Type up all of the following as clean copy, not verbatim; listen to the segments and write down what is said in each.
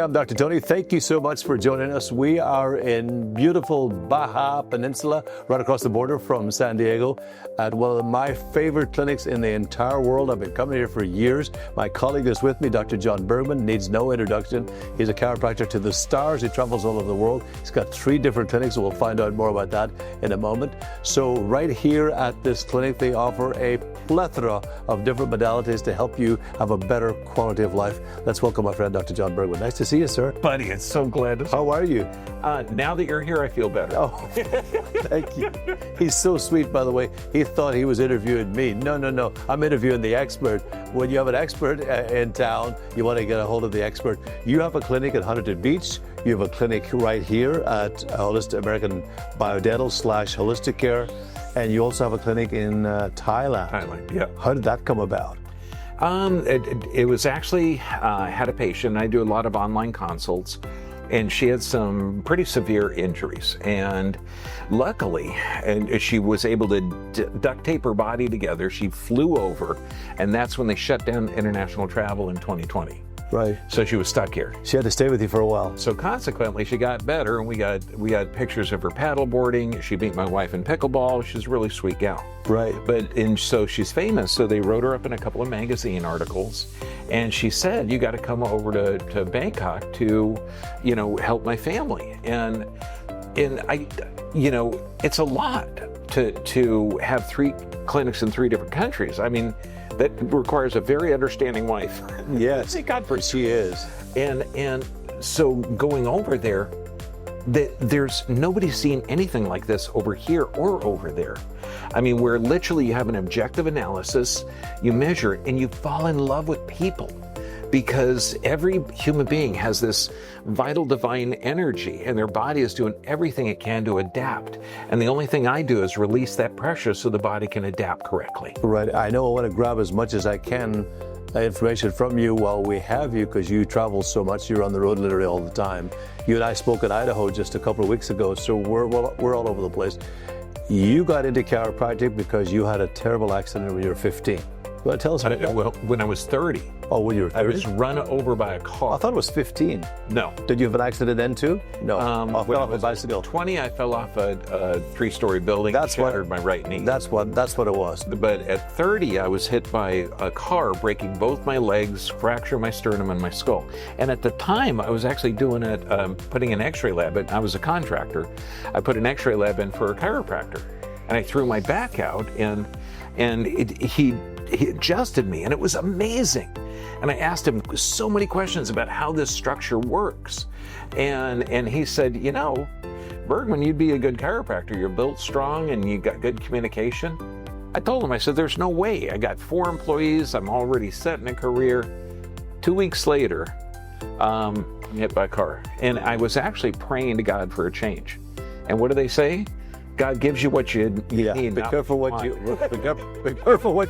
I'm Dr. Tony. Thank you so much for joining us. We are in beautiful Baja Peninsula, right across the border from San Diego, at one of my favorite clinics in the entire world. I've been coming here for years. My colleague is with me, Dr. John Bergman, needs no introduction. He's a chiropractor to the stars. He travels all over the world. He's got 3 different clinics, and we'll find out more about that in a moment. So right here at this clinic, they offer a plethora of different modalities to help you have a better quality of life. Let's welcome my friend, Dr. John Bergman. Nice to see you, sir. Buddy, it's so glad to see you. How are you? Now that you're here, I feel better. Oh, thank you. He's so sweet, by the way. He thought he was interviewing me. No. I'm interviewing the expert. When you have an expert in town, you want to get a hold of the expert. You have a clinic at Huntington Beach. You have a clinic right here at Holistic American Biodental / Holistic Care. And you also have a clinic in Thailand. Thailand, yeah. How did that come about? It was actually, I had a patient. I do a lot of online consults, and she had some pretty severe injuries. And luckily, she was able to duct tape her body together. She flew over, and that's when they shut down international travel in 2020. Right. So she was stuck here. She had to stay with you for a while. So consequently, she got better, and we got pictures of her paddleboarding. She beat my wife in pickleball. She's a really sweet gal. Right. So she's famous. So they wrote her up in a couple of magazine articles, and she said, "You got to come over to Bangkok to, help my family." And I, it's a lot to have 3 clinics in 3 different countries. I mean, that requires a very understanding wife. Yes, Thank God for it. She is. And so going over there, there's nobody seen anything like this over here or over there. I mean, where literally you have an objective analysis, you measure it, and you fall in love with people. Because every human being has this vital divine energy, and their body is doing everything it can to adapt. And the only thing I do is release that pressure so the body can adapt correctly. Right. I know I want to grab as much as I can information from you while we have you, because you travel so much. You're on the road literally all the time. You and I spoke in Idaho just a couple of weeks ago, so we're all over the place. You got into chiropractic because you had a terrible accident when you were 15. Well, tell us about that. Well, when I was 30. Oh, when you were 30? I was run over by a car. I thought it was 15. No. Did you have an accident then too? No. When I off a was bicycle. 20, I fell off a 3-story building. That's shattered my right knee. That's what it was. But at 30, I was hit by a car, breaking both my legs, fracturing my sternum and my skull. And at the time, I was actually doing it, putting an X-ray lab in. I was a contractor. I put an X-ray lab in for a chiropractor, and I threw my back out, and he adjusted me, and it was amazing. And I asked him so many questions about how this structure works. And he said, Bergman, you'd be a good chiropractor. You're built strong and you got good communication. I told him, I said, there's no way. I got 4 employees. I'm already set in a career. 2 weeks later, I'm hit by a car. And I was actually praying to God for a change. And what do they say? God gives you what you need. Be careful what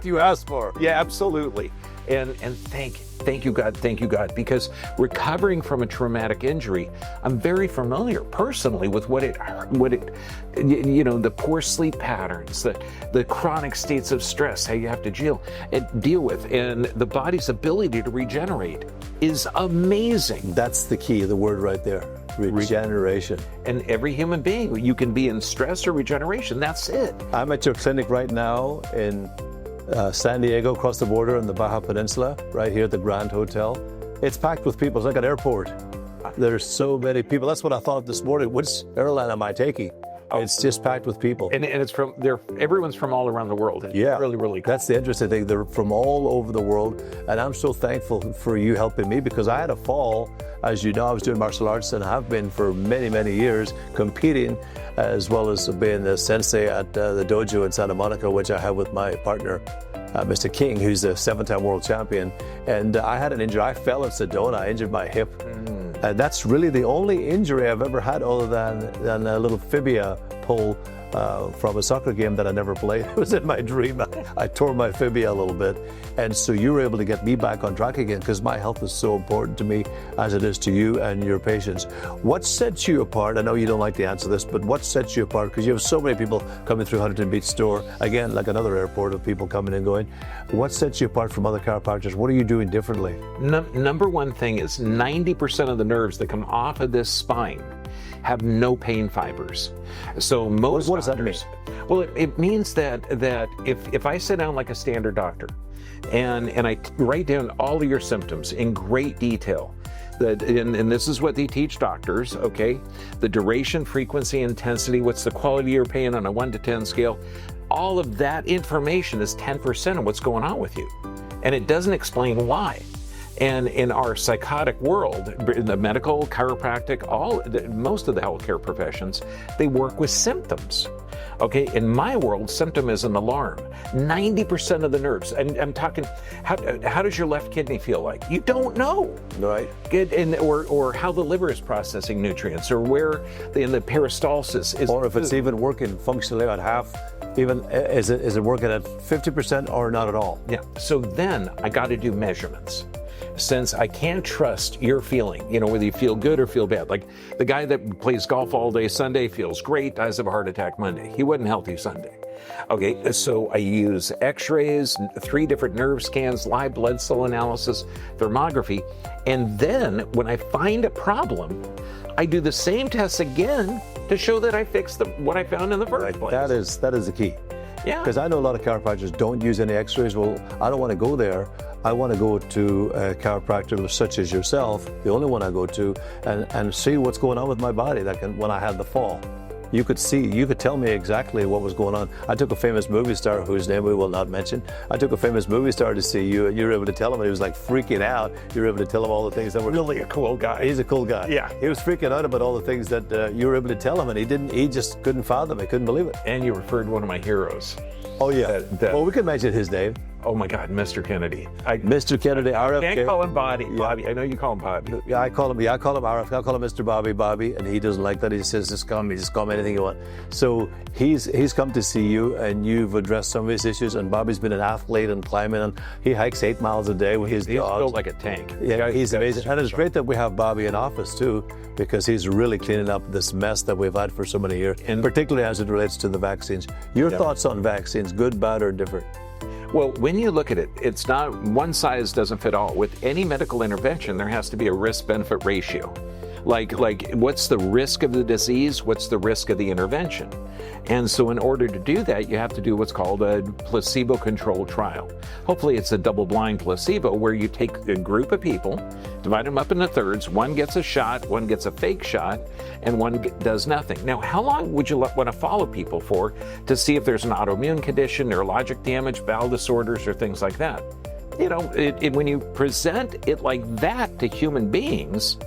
you ask for. Yeah, absolutely. And thank you God, because recovering from a traumatic injury, I'm very familiar personally with the poor sleep patterns, the chronic states of stress, how you have to deal with, and the body's ability to regenerate is amazing. That's the key, the word right there. Regeneration. And every human being, you can be in stress or regeneration. That's it. I'm at your clinic right now in San Diego, across the border in the Baja Peninsula, right here at the Grand Hotel. It's packed with people. It's like an airport. There's so many people. That's what I thought this morning. Which airline am I taking? It's just packed with people. And it's everyone's from all around the world. It's really, really cool. That's the interesting thing. They're from all over the world. And I'm so thankful for you helping me, because I had a fall. As you know, I was doing martial arts and have been for many, many years, competing, as well as being the sensei at the dojo in Santa Monica, which I have with my partner, Mr. King, who's the 7-time world champion. And I had an injury. I fell in Sedona. I injured my hip. And that's really the only injury I've ever had, other than a little fibia pull from a soccer game that I never played. It was in my dream. I tore my fibia a little bit. And so you were able to get me back on track again, because my health is so important to me as it is to you and your patients. What sets you apart? I know you don't like to answer this, but what sets you apart? Because you have so many people coming through Huntington Beach store, again, like another airport of people coming and going. What sets you apart from other chiropractors? What are you doing differently? Number one thing is 90% of the nerves that come off of this spine have no pain fibers. So most what does that doctors, well, it means that if I sit down like a standard doctor and I write down all of your symptoms in great detail, and this is what they teach doctors, okay? The duration, frequency, intensity, what's the quality of your pain on a 1 to 10 scale, all of that information is 10% of what's going on with you. And it doesn't explain why. And in our psychotic world, in the medical, chiropractic, most of the healthcare professions, they work with symptoms. Okay, in my world, symptom is an alarm. 90% of the nerves, and I'm talking, how does your left kidney feel like? You don't know. Right. Or how the liver is processing nutrients, or where the peristalsis is. Or if it's even working functionally at half, even is it working at 50% or not at all? Yeah, so then I got to do measurements. Since I can't trust your feeling, whether you feel good or feel bad. Like the guy that plays golf all day Sunday feels great, dies of a heart attack Monday. He wasn't healthy Sunday. Okay, so I use x-rays, 3 different nerve scans, live blood cell analysis, thermography, and then when I find a problem, I do the same tests again to show that I fixed what I found in the first place. That is the key. Yeah. Because I know a lot of chiropractors don't use any x-rays. Well, I don't want to go there. I want to go to a chiropractor such as yourself, the only one I go to, and see what's going on with my body. When I had the fall, you could tell me exactly what was going on. I took a famous movie star, whose name we will not mention. I took a famous movie star to see you, and you were able to tell him, and he was like freaking out. You were able to tell him all the things that were Really a cool guy. He's a cool guy. Yeah. He was freaking out about all the things that you were able to tell him, and he just couldn't fathom it, couldn't believe it. And you referred to one of my heroes. Oh yeah. Well, we could mention his name. Oh my God, Mr. Kennedy. Mr. Kennedy, RFK. Can't call him Bobby. I know you call him Bobby. Yeah, I call him RFK. I call him Mr. Bobby, and he doesn't like that. He says, just call me anything you want. So he's come to see you, and you've addressed some of his issues, and Bobby's been an athlete and climbing, and he hikes 8 miles a day with his He's dogs. built like a tank. Yeah, he's amazing. And it's great that we have Bobby in office too, because he's really cleaning up this mess that we've had for so many years, and particularly as it relates to the vaccines. Your thoughts on vaccines, good, bad, or different? Well, when you look at it, it's not one size doesn't fit all. With any medical intervention, there has to be a risk-benefit ratio. Like what's the risk of the disease? What's the risk of the intervention? And so in order to do that, you have to do what's called a placebo-controlled trial. Hopefully it's a double-blind placebo where you take a group of people, divide them up into thirds, one gets a shot, one gets a fake shot, and one does nothing. Now, how long would you want to follow people for to see if there's an autoimmune condition, neurologic damage, bowel disorders, or things like that? When you present it like that to human beings,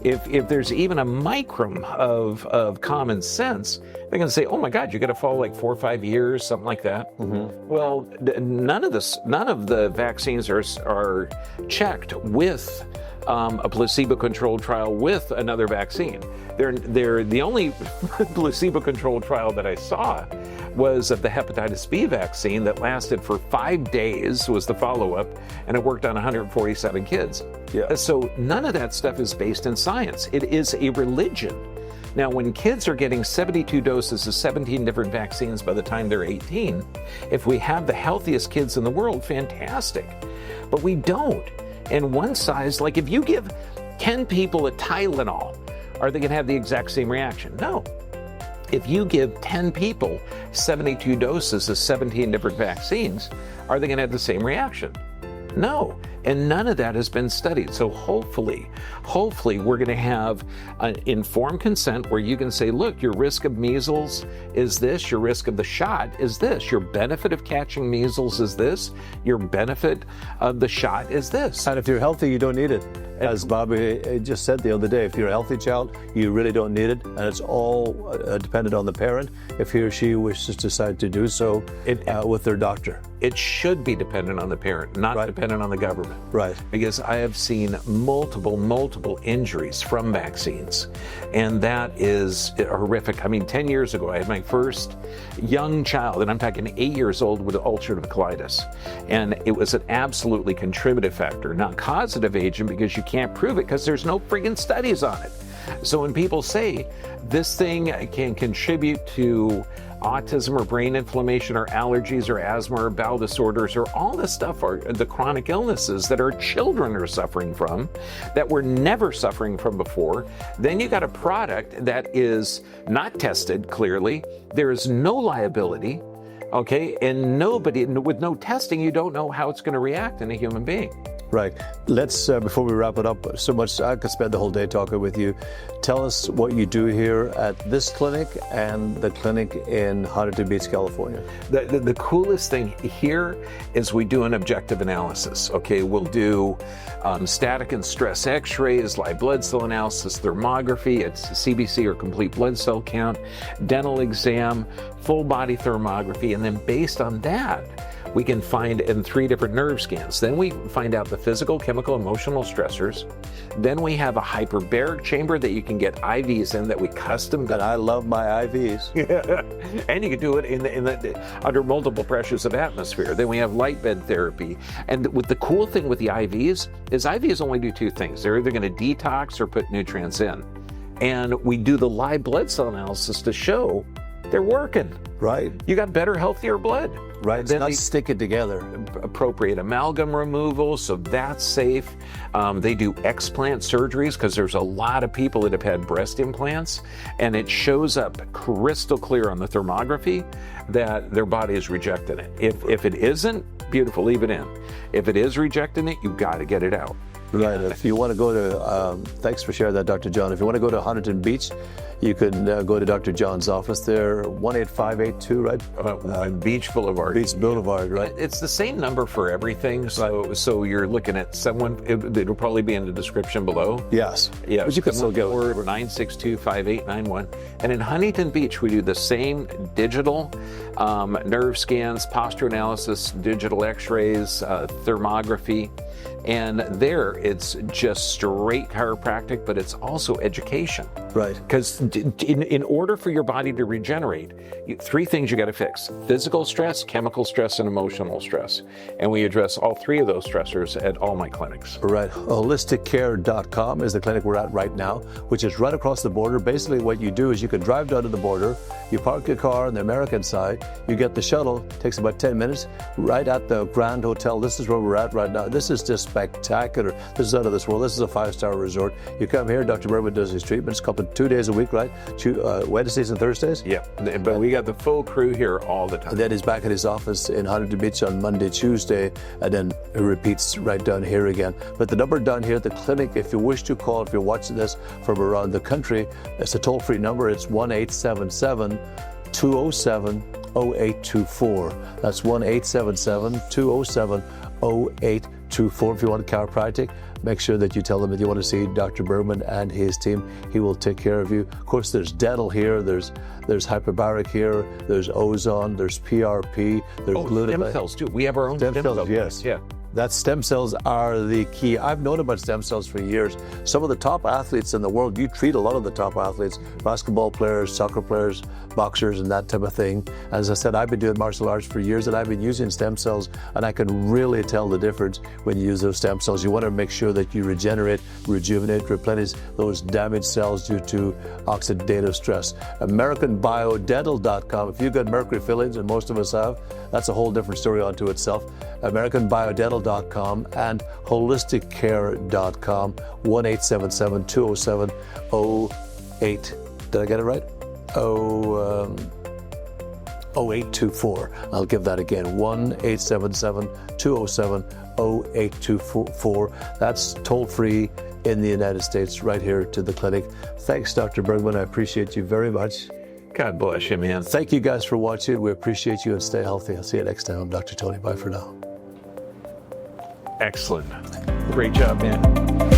if there's even a micron of common sense, they're going to say, "Oh my God, you got to follow like 4 or 5 years, something like that." Mm-hmm. Well, none of the vaccines are checked with a placebo-controlled trial with another vaccine. They're the only placebo-controlled trial that I saw was of the hepatitis B vaccine that lasted for 5 days, was the follow-up, and it worked on 147 kids. Yeah. So none of that stuff is based in science. It is a religion. Now, when kids are getting 72 doses of 17 different vaccines by the time they're 18, if we have the healthiest kids in the world, fantastic. But we don't. And one size, like if you give 10 people a Tylenol, are they going to have the exact same reaction? No. If you give 10 people 72 doses of 17 different vaccines, are they going to have the same reaction? No. And none of that has been studied. So hopefully we're going to have an informed consent where you can say, look, your risk of measles is this, your risk of the shot is this, your benefit of catching measles is this, your benefit of the shot is this. And if you're healthy, you don't need it. As Bobby just said the other day, if you're a healthy child, you really don't need it. And it's all dependent on the parent, if he or she wishes to decide to do so with their doctor. it should be dependent on the parent, not dependent on the government. Right. Because I have seen multiple injuries from vaccines, and that is horrific. I mean, 10 years ago, I had my first young child, and I'm talking 8 years old, with ulcerative colitis. And it was an absolutely contributive factor, not causative agent, because you can't prove it because there's no friggin' studies on it. So when people say this thing can contribute to autism or brain inflammation or allergies or asthma or bowel disorders or all this stuff, are the chronic illnesses that our children are suffering from, that we're never suffering from before, then you got a product that is not tested clearly. There is no liability, okay, and nobody, with no testing, you don't know how it's going to react in a human being. Right. Let's, before we wrap it up, so much, I could spend the whole day talking with you. Tell us what you do here at this clinic and the clinic in Huntington Beach, California. The coolest thing here is we do an objective analysis. Okay, we'll do static and stress x-rays, live blood cell analysis, thermography, it's CBC or complete blood cell count, dental exam, full body thermography, and then based on that, we can find in 3 different nerve scans. Then we find out the physical, chemical, emotional stressors. Then we have a hyperbaric chamber that you can get IVs in that we custom. And I love my IVs. And you can do it under multiple pressures of atmosphere. Then we have light bed therapy. And the cool thing with the IVs is IVs only do 2 things. They're either going to detox or put nutrients in. And we do the live blood cell analysis to show they're working. Right. You got better, healthier blood. Right. Then they stick it together. Appropriate amalgam removal, so that's safe. They do explant surgeries because there's a lot of people that have had breast implants, and it shows up crystal clear on the thermography that their body is rejecting it. If it isn't, beautiful, leave it in. If it is rejecting it, you've got to get it out. Right. If you want to go to, thanks for sharing that, Dr. John. If you want to go to Huntington Beach, you can go to Dr. John's office there, 18582, right? Beach Boulevard. Beach Boulevard, right? It's the same number for everything, so you're looking at someone, it'll probably be in the description below. Yes. Yeah, but you can still go. 962-5891. And in Huntington Beach, we do the same digital nerve scans, posture analysis, digital x-rays, thermography. And there, it's just straight chiropractic, but it's also education. Right. Because in order for your body to regenerate, 3 things you got to fix: physical stress, chemical stress, and emotional stress. And we address all 3 of those stressors at all my clinics. Right. HolisticCare.com is the clinic we're at right now, which is right across the border. Basically, what you do is you can drive down to the border, you park your car on the American side, you get the shuttle, takes about 10 minutes, right at the Grand Hotel. This is where we're at right now. This is just spectacular. This is out of this world. This is a 5-star resort. You come here, Dr. Bergman does his treatments, couple 2 days a week, right? Wednesdays and Thursdays? Yeah, but we got the full crew here all the time. And then he's back at his office in Huntington Beach on Monday, Tuesday, and then it repeats right down here again. But the number down here at the clinic, if you wish to call, if you're watching this from around the country, it's a toll-free number. It's 1-877-207-0824. That's 1-877-207-0824. If you want chiropractic, make sure that you tell them that you want to see Dr. Bergman and his team. He will take care of you. Of course, there's dental here, there's hyperbaric here, there's ozone, there's PRP, there's glutamate. Stem cells too. We have our own stem cells. Yes. Yeah. That stem cells are the key. I've known about stem cells for years. Some of the top athletes in the world, you treat a lot of the top athletes, basketball players, soccer players, boxers, and that type of thing. As I said, I've been doing martial arts for years, and I've been using stem cells, and I can really tell the difference when you use those stem cells. You want to make sure that you regenerate, rejuvenate, replenish those damaged cells due to oxidative stress. AmericanBioDental.com. If you've got mercury fillings, and most of us have, that's a whole different story unto itself. AmericanBioDental.com and HolisticCare.com. 1-877-207-08. Did I get it right? 0824. I'll give that again. 1-877-207-0824. That's toll free in the United States, right here to the clinic. Thanks, Dr. Bergman. I appreciate you very much. God bless you, man. Thank you guys for watching. We appreciate you, and stay healthy. I'll see you next time. I'm Dr. Tony. Bye for now. Excellent. Great job, man.